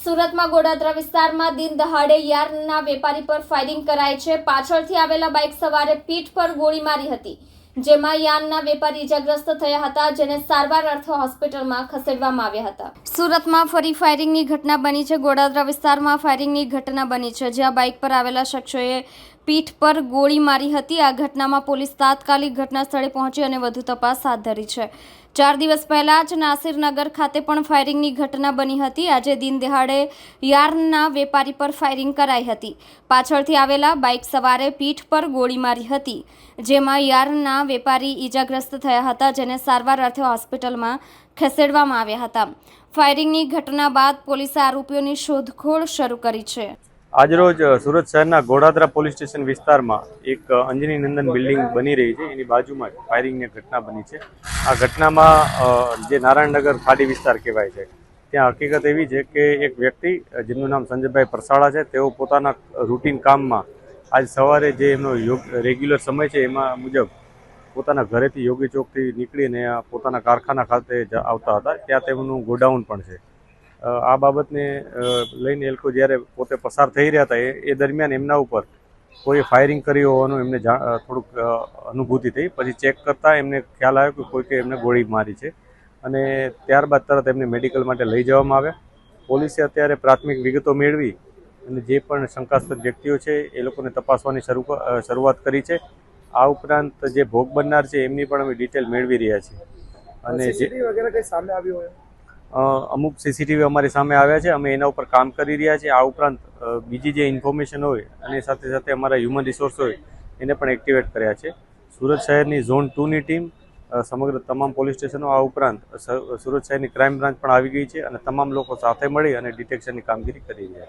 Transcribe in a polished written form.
સુરતમાં ગોડાદરા વિસ્તારમાં દિન દહાડે યાર્નના વેપારી પર ફાયરિંગ કરાઈ છે। પાછળથી આવેલા બાઇક સવારે પીઠ પર ગોળી મારી હતી, જેમાં યાર્નના વેપારી ઇજાગ્રસ્ત થયા હતા, જેને સારવાર અર્થે હોસ્પિટલમાં ખસેડવામાં આવ્યા હતા। સુરતમાં ફરી ફાયરિંગની ઘટના બની છે। ગોડાદરા વિસ્તારમાં ફાયરિંગની ઘટના બની છે, જ્યાં બાઇક પર આવેલા શખ્સોએ પીઠ પર ગોળી મારી હતી। આ ઘટનામાં પોલીસ તાત્કાલિક ઘટના સ્થળે પહોંચી અને વધુ તપાસ હાથ ધરી છે। 4 દિવસ પહેલા જ નાસિરનગર ખાતે પણ ફાયરિંગની ઘટના બની હતી। આજે દિન દહાડે યાર્નના વેપારી પર ફાયરિંગ કરાઈ હતી। પાછળથી આવેલા બાઇક સવારે પીઠ પર ગોળી મારી હતી, જેમાં યાર્નના વેપારી ઇજાગ્રસ્ત થયા હતા, જેને સારવાર અર્થે હોસ્પિટલમાં ખસેડવામાં આવ્યા હતા। ફાયરિંગની ઘટના બાદ પોલીસે આરોપીઓની શોધખોળ શરૂ કરી છે। આજરોજ સુરત શહેરના ગોડાદરા પોલીસ સ્ટેશન વિસ્તારમાં એક અંજની નંદન બિલ્ડિંગ બની રહી છે, એની બાજુમાં જ ફાયરિંગની ઘટના બની છે। આ ઘટનામાં જે નારાયણનગર ખાડી વિસ્તાર કહેવાય છે, ત્યાં હકીકત એવી છે કે એક વ્યક્તિ જેમનું નામ સંજયભાઈ પરસાળા છે, તેઓ પોતાના રૂટીન કામમાં આજ સવારે જે એમનો રેગ્યુલર સમય છે એમાં મુજબ પોતાના ઘરેથી યોગી ચોકથી નીકળીને પોતાના કારખાના ખાતે આવતા હતા। ત્યાં તેમનું ગોડાઉન પણ છે। આ બાબતને લઈને એ લોકો જ્યારે પોતે પસાર થઈ રહ્યા હતા એ દરમિયાન એમના ઉપર કોઈ ફાયરિંગ કર્યું હોવાનું એમને થોડુંક અનુભૂતિ થઈ। પછી ચેક કરતાં એમને ખ્યાલ આવ્યો કે કોઈકે એમને ગોળી મારી છે અને ત્યારબાદ તરત એમને મેડિકલ માટે લઈ જવામાં આવ્યા। પોલીસે અત્યારે પ્રાથમિક વિગતો મેળવી અને જે પણ શંકાસ્પદ વ્યક્તિઓ છે એ લોકોને તપાસવાની શરૂઆત કરી છે। આ ઉપરાંત જે ભોગ બનનાર છે એમની પણ અમે ડિટેલ મેળવી રહ્યા છીએ અને જે સામે આવ્યું હોય અમુક સીસીટીવી અમારી સામે આવ્યા છે, અમે એના ઉપર કામ કરી રહ્યા છીએ। આ ઉપરાંત બીજી જે ઇન્ફોર્મેશન હોય અને સાથે સાથે અમારા હ્યુમન રિસોર્સ હોય એને પણ એક્ટિવેટ કર્યા છે। સુરત શહેરની ઝોન 2ની ટીમ સમગ્ર તમામ પોલીસ સ્ટેશનો, આ ઉપરાંત સુરત શહેરની ક્રાઇમ બ્રાન્ચ પણ આવી ગઈ છે અને તમામ લોકો સાથે મળી અને ડિટેક્શનની કામગીરી કરી રહ્યા છે।